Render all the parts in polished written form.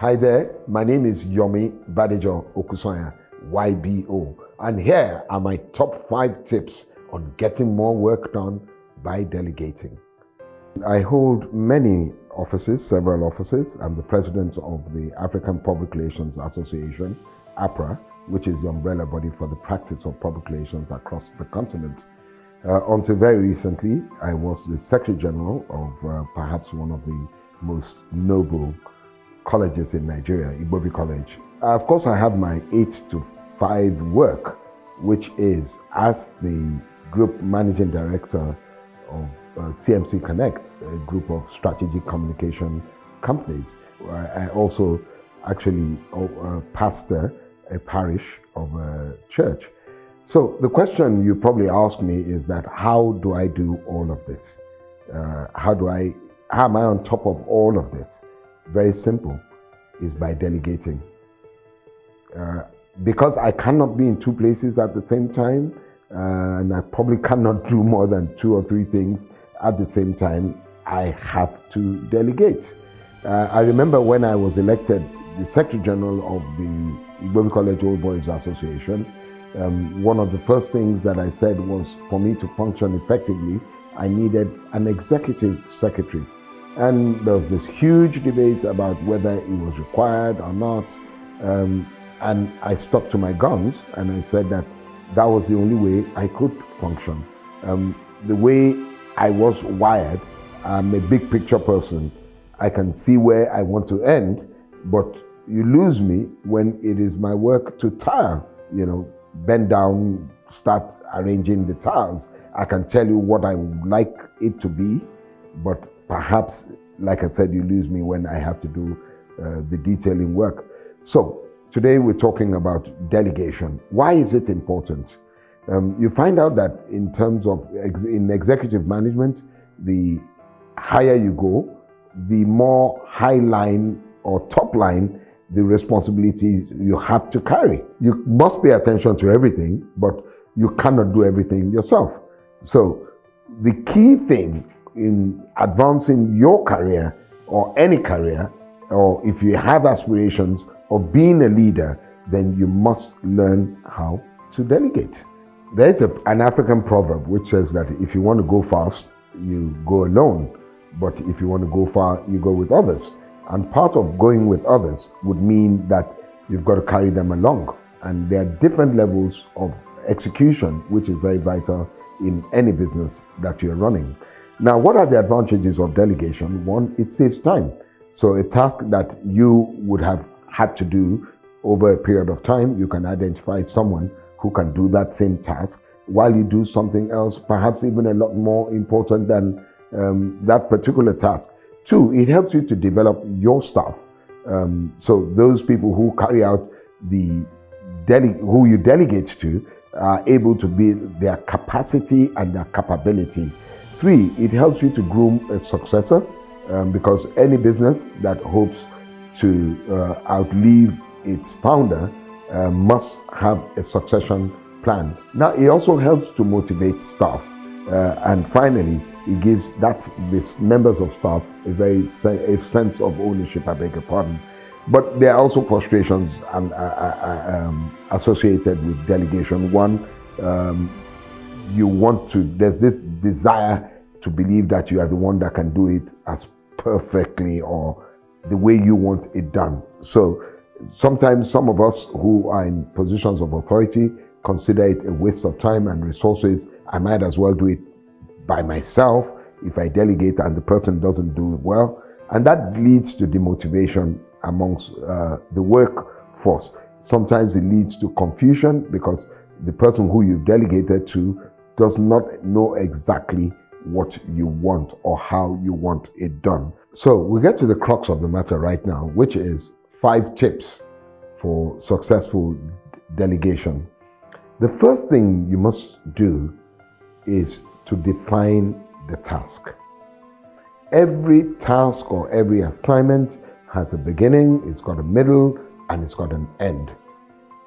Hi there, my name is Yomi Badejo-Okusanya, YBO, and here are my top 5 tips on getting more work done by delegating. I hold many offices, several offices. I'm the president of the African Public Relations Association, APRA, which is the umbrella body for the practice of public relations across the continent. Until very recently, I was the Secretary General of perhaps one of the most noble colleges in Nigeria, Igbobi College. Of course, I have my 8 to 5 work, which is as the Group Managing Director of CMC Connect, a group of strategic communication companies. I also actually pastor a parish of a church. So the question you probably ask me is that how do I do all of this? How am I on top of all of this? Very simple, is by delegating. Because I cannot be in 2 places at the same time, and I probably cannot do more than 2 or 3 things at the same time, I have to delegate. I remember when I was elected the Secretary General of the Igbobi College Old Boys Association, one of the first things that I said was, for me to function effectively, I needed an executive secretary. And there was this huge debate about whether it was required or not. And I stuck to my guns and I said that that was the only way I could function. The way I was wired, I'm a big picture person. I can see where I want to end, but you lose me when it is my work to tire, bend down, start arranging the tiles. I can tell you what I would like it to be, but perhaps, like I said, you lose me when I have to do the detailing work. So today we're talking about delegation. Why is it important? You find out that in terms of in executive management, the higher you go, the more high line or top line the responsibility you have to carry. You must pay attention to everything, but you cannot do everything yourself. So the key thing in advancing your career or any career, or if you have aspirations of being a leader, then you must learn how to delegate. There's an African proverb which says that if you want to go fast, you go alone, but if you want to go far, you go with others. And part of going with others would mean that you've got to carry them along. And there are different levels of execution, which is very vital in any business that you're running. Now, what are the advantages of delegation? One, it saves time. So a task that you would have had to do over a period of time, you can identify someone who can do that same task while you do something else, perhaps even a lot more important than that particular task. 2, it helps you to develop your staff. So those people who carry out who you delegate to are able to build their capacity and their capability. 3, it helps you to groom a successor, because any business that hopes to outlive its founder must have a succession plan. Now, it also helps to motivate staff. And finally, it gives these members of staff a sense of ownership, I beg your pardon. But there are also frustrations associated with delegation. One, there's this desire to believe that you are the one that can do it as perfectly or the way you want it done. So sometimes some of us who are in positions of authority consider it a waste of time and resources. I might as well do it by myself if I delegate and the person doesn't do it well. And that leads to demotivation amongst the workforce. Sometimes it leads to confusion because the person who you've delegated to does not know exactly what you want or how you want it done. So we get to the crux of the matter right now, which is 5 tips for successful delegation. The first thing you must do is to define the task. Every task or every assignment has a beginning, it's got a middle, and it's got an end.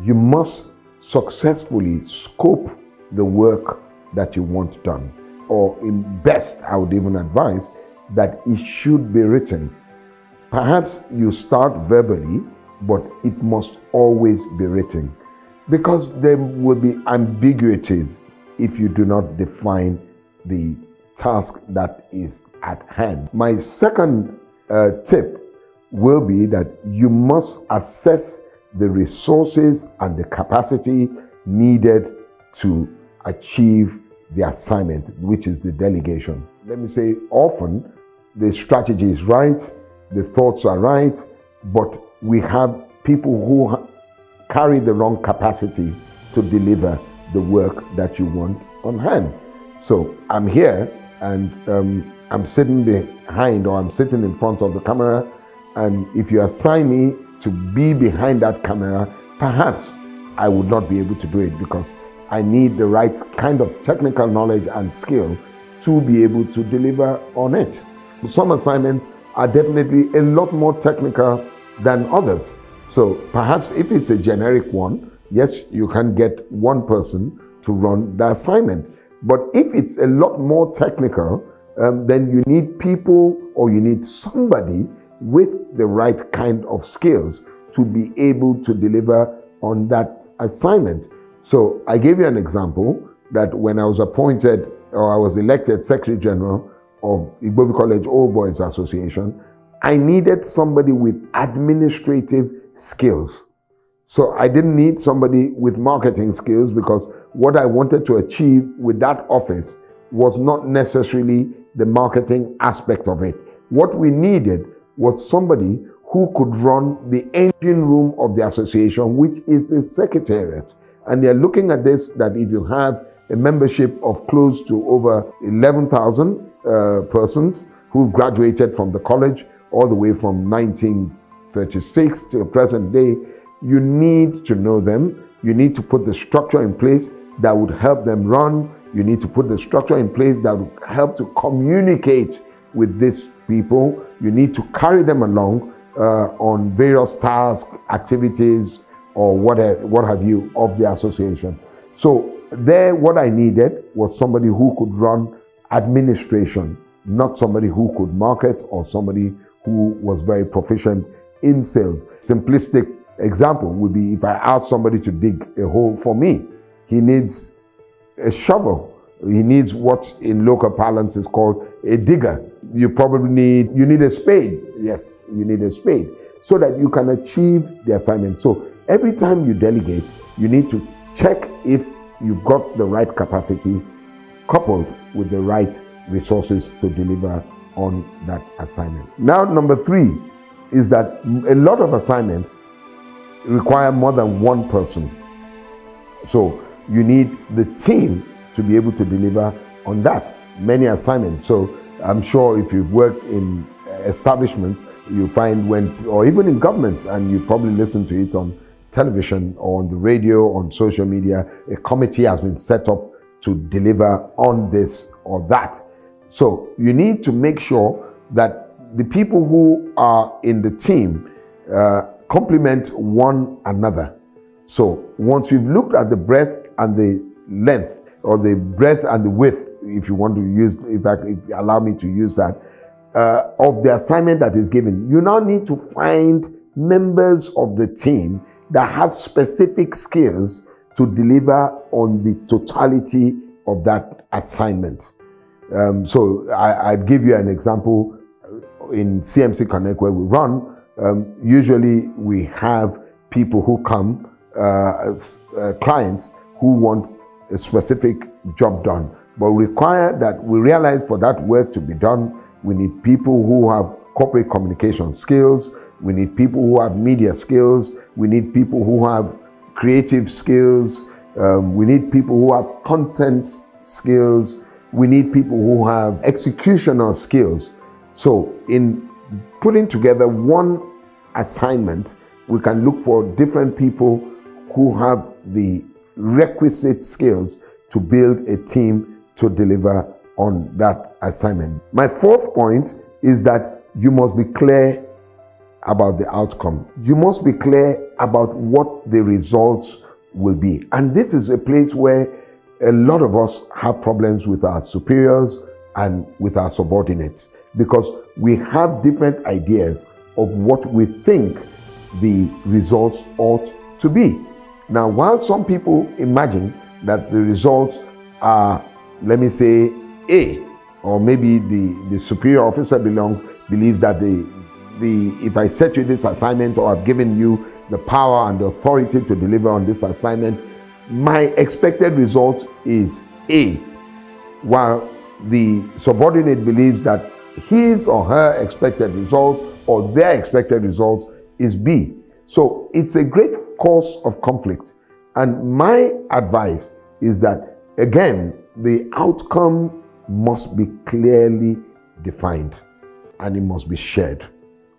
You must successfully scope the work that you want done. Or in best, I would even advise that it should be written. Perhaps you start verbally, but it must always be written, because there will be ambiguities if you do not define the task that is at hand. My second tip will be that you must assess the resources and the capacity needed to achieve the assignment, which is the delegation. Let me say, often the strategy is right, the thoughts are right, but we have people who carry the wrong capacity to deliver the work that you want on hand. So I'm here and I'm sitting behind, or I'm sitting in front of the camera, and if you assign me to be behind that camera, perhaps I would not be able to do it, because I need the right kind of technical knowledge and skill to be able to deliver on it. Some assignments are definitely a lot more technical than others. So perhaps if it's a generic one, yes, you can get one person to run the assignment. But if it's a lot more technical, then you need people, or you need somebody with the right kind of skills to be able to deliver on that assignment. So I gave you an example that when I was appointed, or I was elected Secretary General of Igbobi College Old Boys Association, I needed somebody with administrative skills. So I didn't need somebody with marketing skills, because what I wanted to achieve with that office was not necessarily the marketing aspect of it. What we needed was somebody who could run the engine room of the association, which is a secretariat. And they're looking at this, that if you have a membership of close to over 11,000 persons who graduated from the college all the way from 1936 to the present day, you need to know them. You need to put the structure in place that would help them run. You need to put the structure in place that would help to communicate with these people. You need to carry them along on various tasks, activities, or what have you of the association. So there, what I needed was somebody who could run administration, not somebody who could market, or somebody who was very proficient in sales. Simplistic example would be, if I ask somebody to dig a hole for me, he needs a shovel. He needs what in local parlance is called a digger. You need a spade. Yes, you need a spade, so that you can achieve the assignment. So every time you delegate, you need to check if you've got the right capacity coupled with the right resources to deliver on that assignment. Now, number 3 is that a lot of assignments require more than one person. So you need the team to be able to deliver on that many assignments. So I'm sure if you've worked in establishments, you find or even in government, and you probably listen to it on television or on the radio, on social media, a committee has been set up to deliver on this or that. So you need to make sure that the people who are in the team complement one another. So once you've looked at the breadth and the length, or the breadth and the width, if you want to use, if you allow me to use that, of the assignment that is given, you now need to find members of the team that have specific skills to deliver on the totality of that assignment. So I'd give you an example. In CMC Connect, where we run, usually we have people who come, as clients who want a specific job done, but require that we realize for that work to be done, we need people who have corporate communication skills, we need people who have media skills, we need people who have creative skills, we need people who have content skills, we need people who have executional skills. So in putting together one assignment, we can look for different people who have the requisite skills to build a team to deliver on that assignment. My 4th point is that you must be clear about the outcome. You must be clear about what the results will be. And this is a place where a lot of us have problems with our superiors and with our subordinates, because we have different ideas of what we think the results ought to be. Now, while some people imagine that the results are, let me say, A, or maybe the superior officer believes that if I set you this assignment, or I've given you the power and the authority to deliver on this assignment, my expected result is A, while the subordinate believes that his or her expected result or their expected result is B. So it's a great cause of conflict. And my advice is that, again, the outcome must be clearly defined and it must be shared.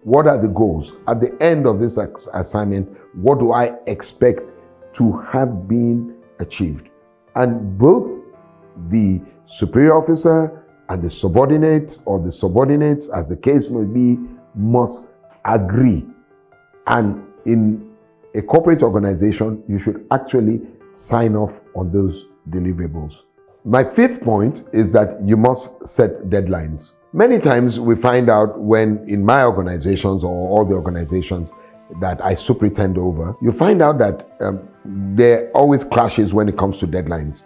What are the goals? At the end of this assignment, what do I expect to have been achieved? And both the superior officer and the subordinate, or the subordinates, as the case may be, must agree. And in a corporate organization, you should actually sign off on those deliverables. My fifth point is that you must set deadlines. Many times we find out when in my organizations or all the organizations that I superintend over, you find out that there always clashes when it comes to deadlines.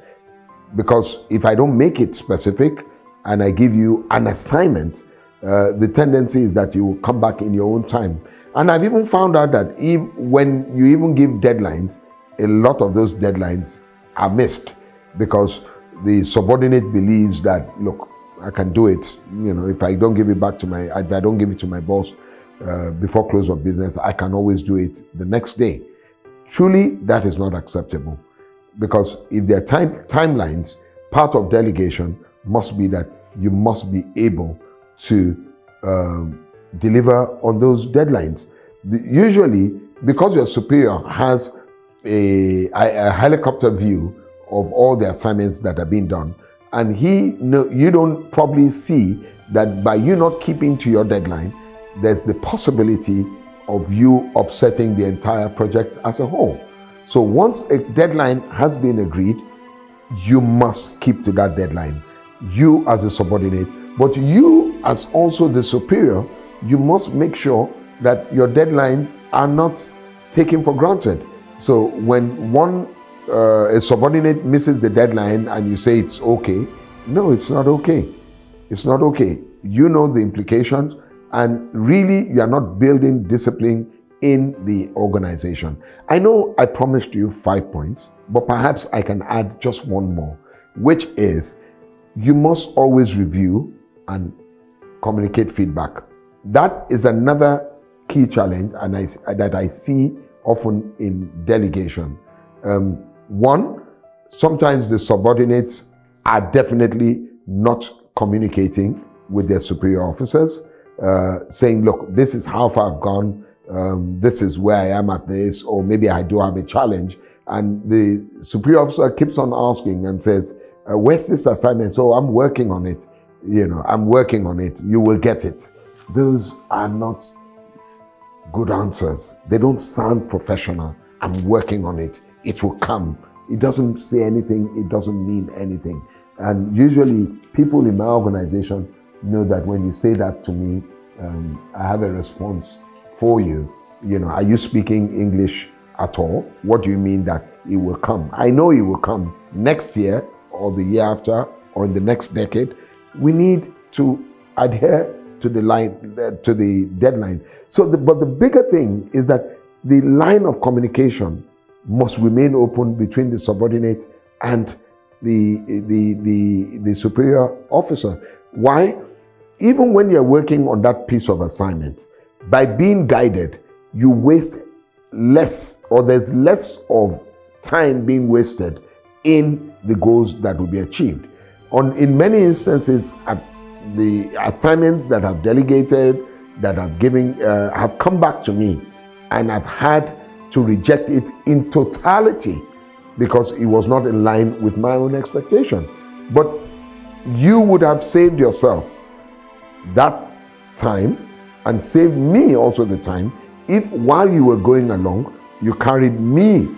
Because if I don't make it specific and I give you an assignment, the tendency is that you will come back in your own time. And I've even found out that when you even give deadlines, a lot of those deadlines are missed because the subordinate believes that, look, I can do it. You know, if I don't give it to my boss before close of business, I can always do it the next day. Truly, that is not acceptable, because if there are timelines, part of delegation must be that you must be able to deliver on those deadlines. Usually, because your superior has a helicopter view of all the assignments that are being done, and you don't probably see that by you not keeping to your deadline, there's the possibility of you upsetting the entire project as a whole. So once a deadline has been agreed, you must keep to that deadline. You as a subordinate, but you as also the superior, you must make sure that your deadlines are not taken for granted. So when a subordinate misses the deadline and you say it's okay, no, it's not okay. It's not okay. You know the implications, and really you are not building discipline in the organization. I know I promised you 5 points, but perhaps I can add just one more, which is you must always review and communicate feedback. That is another key challenge that I see often in delegation. One, sometimes the subordinates are definitely not communicating with their superior officers, saying, look, this is how far I've gone, this is where I am at this, or maybe I do have a challenge. And the superior officer keeps on asking and says, where's this assignment? So I'm working on it. You know, I'm working on it. You will get it. Those are not good answers. They don't sound professional. I'm working on it. It will come. It doesn't say anything. It doesn't mean anything. And usually people in my organization know that when you say that to me, I have a response for you. You know, are you speaking English at all? What do you mean that it will come? I know it will come next year or the year after or in the next decade. We need to adhere to the deadline. But the bigger thing is that the line of communication must remain open between the subordinate and the superior officer. Why? Even when you're working on that piece of assignment, by being guided, you waste less, or there's less of time being wasted in the goals that will be achieved. In many instances, the assignments that I've delegated, that I've given, have come back to me, and I've had to reject it in totality because it was not in line with my own expectation. But you would have saved yourself that time and saved me also the time if while you were going along, you carried me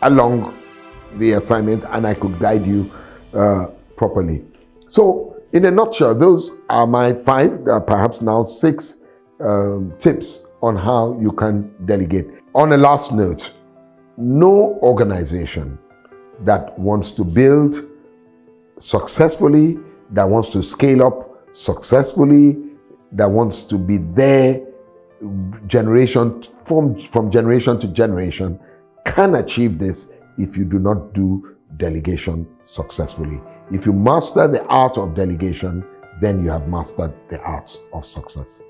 along the assignment and I could guide you properly. So in a nutshell, those are my 5, perhaps now 6 tips on how you can delegate. On a last note, no organization that wants to build successfully, that wants to scale up successfully, that wants to be there generation from generation to generation can achieve this if you do not do delegation successfully. If you master the art of delegation, then you have mastered the art of success.